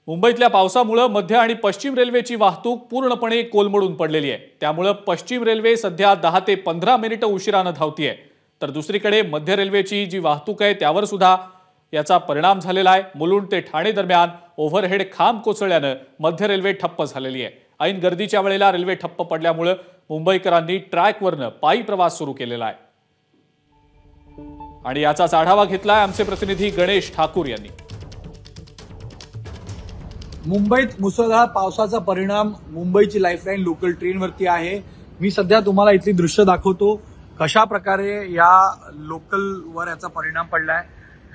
मुंबईतल्या पावसामुळे मध्य आणि पश्चिम रेल्वेची वाहतूक पूर्णपणे कोलमडून पडलेली आहे। त्यामुळे पश्चिम रेल्वे सध्या 10 ते 15 मिनिटे उशिराने धावतीये, तर दुसरीकडे मध्य रेल्वेची जी वाहतूक आहे त्यावर सुद्धा याचा परिणाम झालेला आहे। मुलुंड ते ठाणे दरम्यान ओव्हरहेड खांब कोसळल्याने मध्य रेल्वे ठप्प झालेली आहे। ऐन गर्दीच्या वेळेला रेल्वे ठप्प पडल्यामुळे मुंबईकरांनी ट्रॅकवरने पायी प्रवास सुरू केलेला आहे। आणि याचाच आढावा घेतलाय आमचे प्रतिनिधी गणेश ठाकूर यांनी। मुंबईत मुसळधार पावसाचा परिणाम मुंबईची लाईफलाईन लोकल ट्रेनवरती आहे। मी सध्या तुम्हाला इथली दृश्य दाखवतो कशा प्रकारे या लोकलवर याचा परिणाम पडलाय।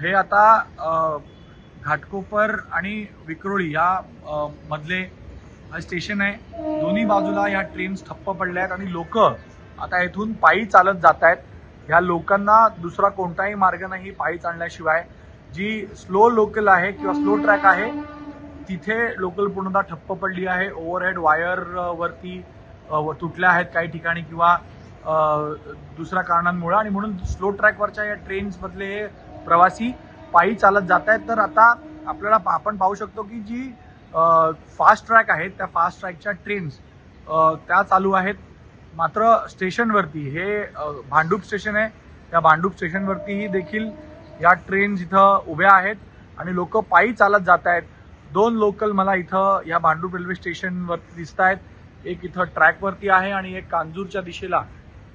हे आता घाटकोपर आणि विक्रोळी या मधले स्टेशन आहे। दोन्ही बाजूला या ट्रेन्स ठप्प पडल्या आहेत आणि लोक आता इथून पायी चालत जात आहेत। या लोकांना दुसरा कोणताही मार्ग नाही पायी चालण्याशिवाय। जी स्लो लोकल आहे किंवा स्लो ट्रॅक आहे तिथे लोकल पूर्णतः ठप्प पडली आहे। ओव्हरहेड वायर वरती तुटल्या आहेत काही ठिकाणी किंवा दुसऱ्या कारणांमुळे, आणि म्हणून स्लो ट्रॅकवरच्या या ट्रेन्स मधले प्रवासी पायी चालत जात आहेत। तर आता आपण पाहू शकतो की जी फास्ट ट्रॅक आहेत त्या फास्ट ट्रॅकच्या ट्रेन्स त्या चालू आहेत। मात्र स्टेशनवरती हे भांडूप स्टेशन आहे, त्या भांडूप स्टेशनवरतीही देखील या ट्रेन्स इथं उभ्या आहेत आणि लोक पायी चालत जात आहेत। दोन लोकल मला इथं या भांडूप रेल्वे स्टेशनवरती दिसत आहेत, एक इथं ट्रॅकवरती आहे आणि एक कांजूरच्या दिशेला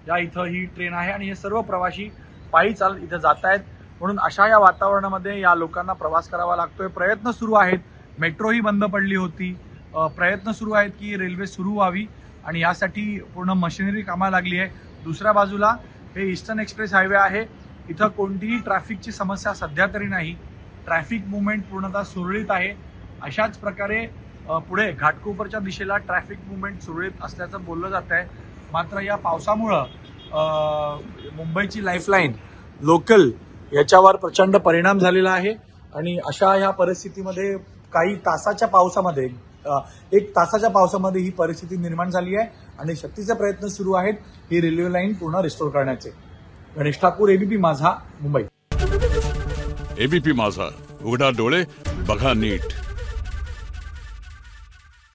या इथं ही ट्रेन आहे आणि हे सर्व प्रवासी पायी चालत इथं जात आहेत। म्हणून अशा या वातावरणामध्ये या लोकांना प्रवास करावा लागतोय। प्रयत्न सुरू आहेत, मेट्रोही बंद पडली होती, प्रयत्न सुरू आहेत की रेल्वे सुरू व्हावी आणि यासाठी पूर्ण मशिनरी कामाला लागली आहे। दुसऱ्या बाजूला हे ईस्टर्न एक्सप्रेस हायवे आहे, इथं कोणतीही ट्रॅफिकची समस्या सध्या तरी नाही, ट्रॅफिक मुवमेंट पूर्णतः सुरळीत आहे। अशाच प्रकारे पुढे घाटकोपरच्या दिशेला ट्रॅफिक मुवमेंट सुरळीत असल्याचं बोललं जात आहे। मात्र या पावसामुळं मुंबईची लाईफलाईन लोकल याच्यावर प्रचंड परिणाम झालेला आहे आणि अशा ह्या परिस्थितीमध्ये काही तासाच्या पावसामध्ये एक तासाच्या पावसामध्ये ही परिस्थिती निर्माण झाली आहे आणि शक्तीचे प्रयत्न सुरू आहेत ही रेल्वे लाईन पुन्हा रिस्टोर करण्याचे। गणेश ठाकूर, एबीपी माझा, मुंबई। एबीपी माझा, उघडा डोळे बघा नीट।